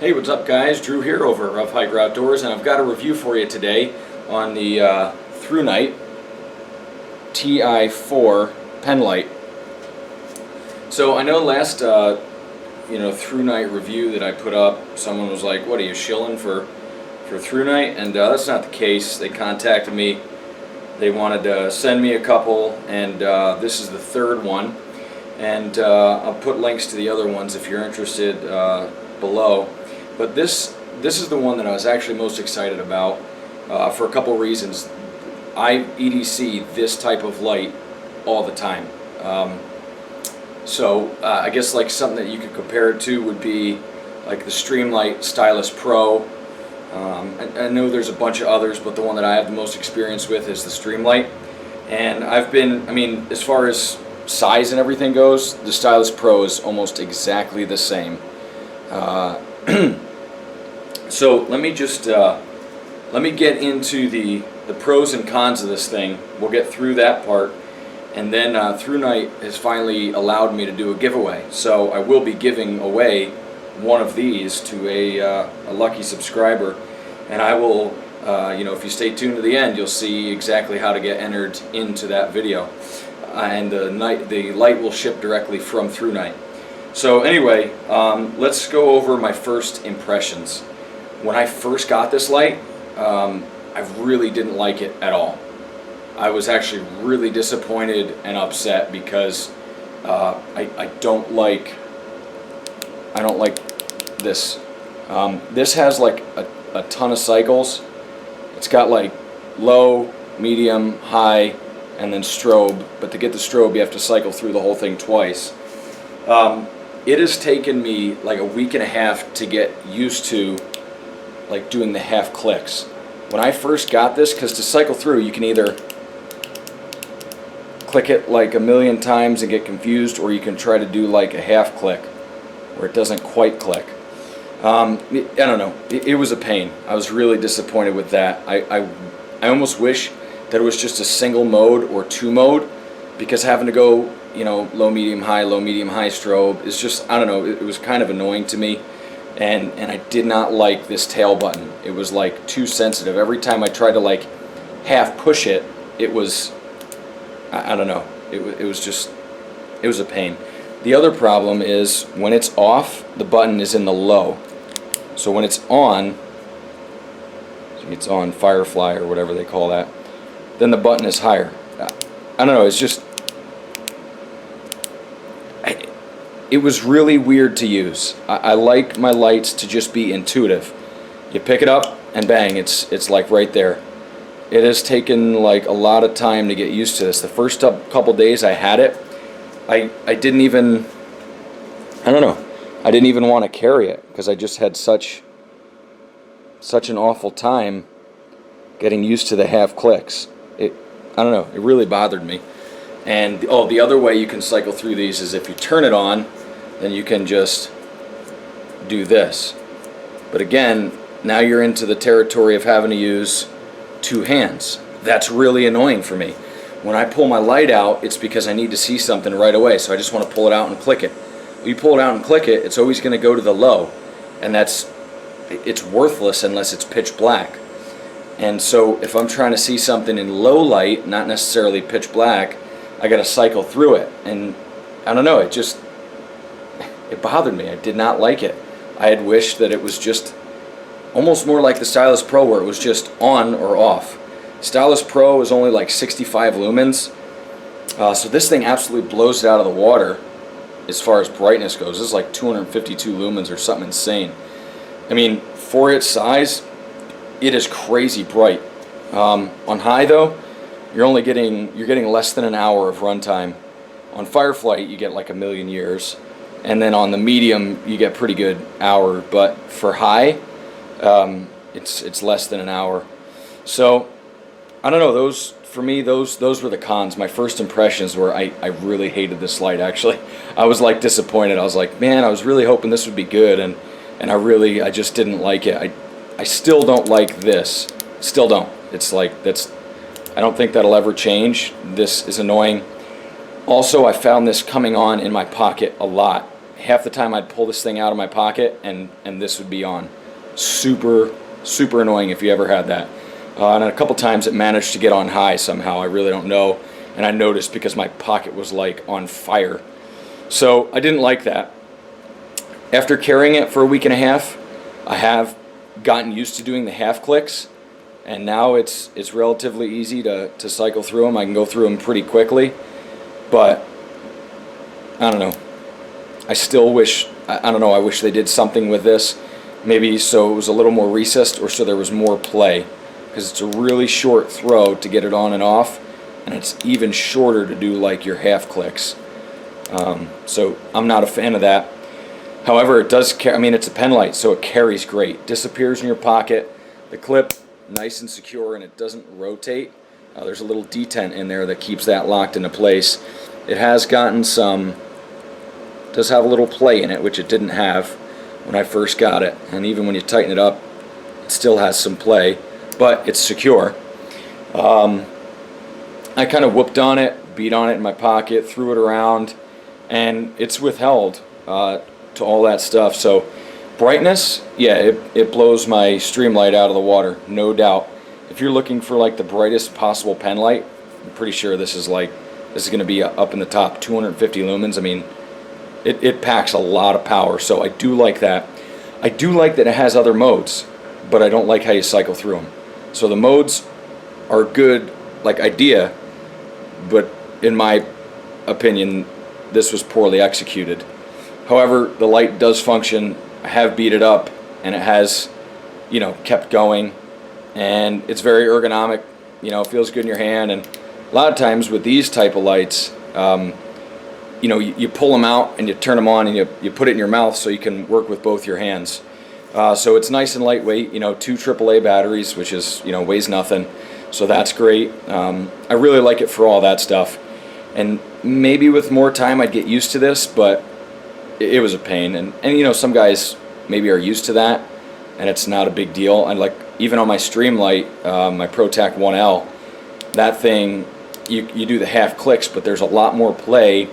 Hey, what's up guys? Drew here over at RevHiker Outdoors, and I've got a review for you today on the Thrunite Ti4 Penlight. So I know last Thrunite review that I put up, someone was like, what are you shilling for Thrunite? And that's not the case. They contacted me. They wanted to send me a couple, and this is the third one. And I'll put links to the other ones if you're interested below. But this is the one that I was actually most excited about for a couple reasons. I EDC this type of light all the time. I guess like something that you could compare it to would be like the Streamlight Stylus Pro. I know there's a bunch of others, but the one that I have the most experience with is the Streamlight. And as far as size and everything goes, the Stylus Pro is almost exactly the same. So let me get into the pros and cons of this thing. We'll get through that part, and then Thrunite has finally allowed me to do a giveaway. So I will be giving away one of these to a lucky subscriber, and I will, if you stay tuned to the end, you'll see exactly how to get entered into that video. And the light will ship directly from Thrunite. So anyway, let's go over my first impressions. When I first got this light, I really didn't like it at all. I was actually really disappointed and upset because I don't like this. This has like a ton of cycles. It's got like low, medium, high, and then strobe. But to get the strobe, you have to cycle through the whole thing twice. It has taken me like a week and a half to get used to like doing the half clicks. When I first got this, because to cycle through you can either click it like a million times and get confused, or you can try to do like a half click where it doesn't quite click. I don't know, it was a pain. I was really disappointed with that. I almost wish that it was just a single mode or two mode, because having to go low medium high strobe is just, I don't know, it was kind of annoying to me. And I did not like this tail button. It was like too sensitive. Every time I tried to like half push it, it was, I don't know, it was a pain. The other problem is when it's off, the button is in the low. So when it's on Firefly or whatever they call that, then the button is higher. I don't know, it's just, it was really weird to use. I like my lights to just be intuitive. You pick it up and bang, it's like right there. It has taken like a lot of time to get used to this. The first couple days I had it, I didn't even, I don't know, I didn't even want to carry it because I just had such an awful time getting used to the half clicks. I don't know, it really bothered me. And the other way you can cycle through these is if you turn it on, then you can just do this. But again, now you're into the territory of having to use two hands. That's really annoying for me. When I pull my light out, it's because I need to see something right away, so I just want to pull it out and click it. When you pull it out and click it, it's always going to go to the low, and it's worthless unless it's pitch black. And so if I'm trying to see something in low light, not necessarily pitch black, I got to cycle through it, and I don't know, it bothered me. I did not like it. I had wished that it was just almost more like the Stylus Pro, where it was just on or off. Stylus Pro is only like 65 lumens, so this thing absolutely blows it out of the water as far as brightness goes. This is like 252 lumens or something insane. I mean, for its size, it is crazy bright. On high though, you're getting less than an hour of runtime. On Firefly you get like a million years, and then on the medium you get pretty good hour, but for high it's less than an hour. So I don't know, those were the cons. My first impressions were I really hated this light. Actually, I was like disappointed. I was like, man, I was really hoping this would be good, and I just didn't like it. I still don't like this. Still don't. It's like, I don't think that'll ever change. This is annoying. Also, I found this coming on in my pocket a lot, half the time I'd pull this thing out of my pocket and this would be on. Super annoying if you ever had that. And a couple times it managed to get on high somehow. I really don't know. And I noticed because my pocket was like on fire. So I didn't like that. After carrying it for a week and a half, I have gotten used to doing the half clicks, and now it's relatively easy to cycle through them. I can go through them pretty quickly, but I don't know. I still wish, I don't know, I wish they did something with this. Maybe so it was a little more recessed, or so there was more play, because it's a really short throw to get it on and off, and it's even shorter to do like your half clicks. So I'm not a fan of that. However, it does I mean, it's a Penlight, so it carries great. Disappears in your pocket. The clip, nice and secure, and it doesn't rotate. There's a little detent in there that keeps that locked into place. It has gotten some, does have a little play in it, which it didn't have when I first got it. And even when you tighten it up, it still has some play, but it's secure. I kind of whooped on it, beat on it in my pocket, threw it around, and it's withheld to all that stuff. So brightness, yeah, it blows my Streamlight out of the water, no doubt. If you're looking for like the brightest possible Penlight, I'm pretty sure this is going to be up in the top, 250 lumens. I mean, it packs a lot of power, so I do like that. I do like that it has other modes, but I don't like how you cycle through them. So the modes are good, like idea, but in my opinion, this was poorly executed. However, the light does function. I have beat it up, and it has, you know, kept going, and it's very ergonomic. You know, it feels good in your hand, and a lot of times with these type of lights, you know, you pull them out and you turn them on and you put it in your mouth so you can work with both your hands. So it's nice and lightweight. You know, 2 AAA batteries, which is, you know, weighs nothing. So that's great. I really like it for all that stuff. And maybe with more time I'd get used to this, but it was a pain. And you know, some guys maybe are used to that, and it's not a big deal. And like even on my Streamlight, my ProTac 1L, that thing, you do the half clicks, but there's a lot more play,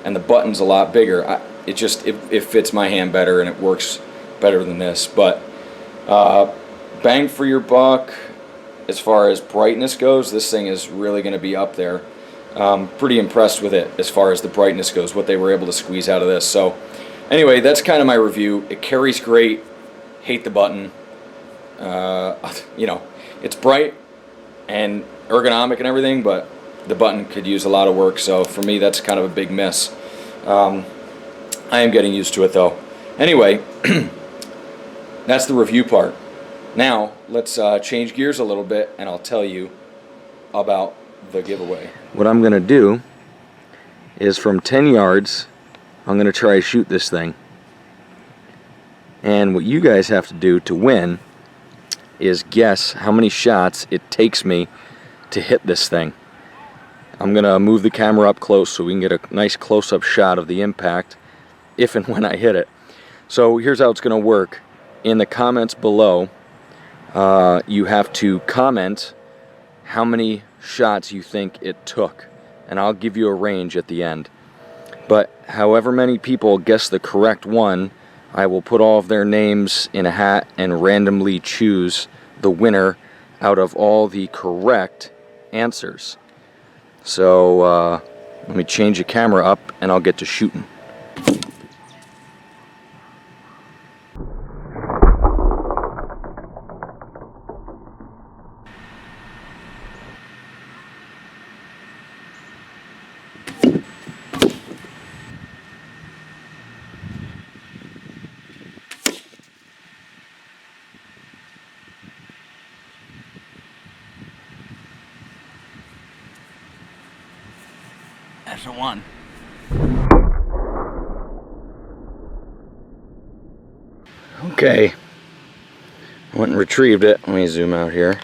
and the button's a lot bigger. It fits my hand better, and it works better than this. But bang for your buck, as far as brightness goes, this thing is really going to be up there. Pretty impressed with it as far as the brightness goes, what they were able to squeeze out of this. So anyway, that's kind of my review. It carries great. Hate the button. You know, it's bright and ergonomic and everything, but the button could use a lot of work. So for me, that's kind of a big miss. I am getting used to it though. Anyway, that's the review part. Now let's change gears a little bit, and I'll tell you about the giveaway. What I'm going to do is from 10 yards, I'm going to try to shoot this thing. And what you guys have to do to win is guess how many shots it takes me to hit this thing. I'm going to move the camera up close so we can get a nice close-up shot of the impact if and when I hit it. So here's how it's going to work. In the comments below, you have to comment how many shots you think it took, and I'll give you a range at the end. But however many people guess the correct one, I will put all of their names in a hat and randomly choose the winner out of all the correct answers. So let me change the camera up and I'll get to shooting. That's the one. Okay, I went and retrieved it. Let me zoom out here.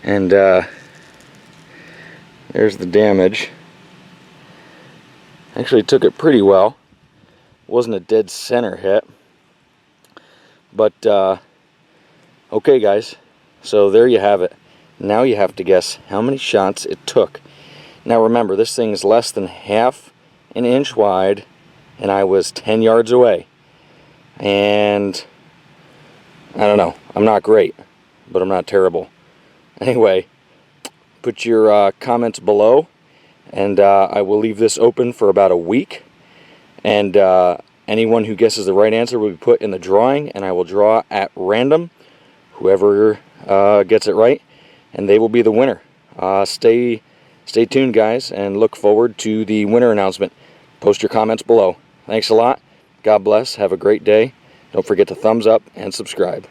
And there's the damage. Actually took it pretty well. Wasn't a dead center hit. But okay guys, so there you have it. Now you have to guess how many shots it took. Now remember, this thing is less than half an inch wide, and I was 10 yards away. And I don't know, I'm not great, but I'm not terrible. Anyway, put your comments below, and I will leave this open for about a week. And anyone who guesses the right answer will be put in the drawing, and I will draw at random whoever gets it right, and they will be the winner. Stay tuned, guys, and look forward to the winner announcement. Post your comments below. Thanks a lot. God bless. Have a great day. Don't forget to thumbs up and subscribe.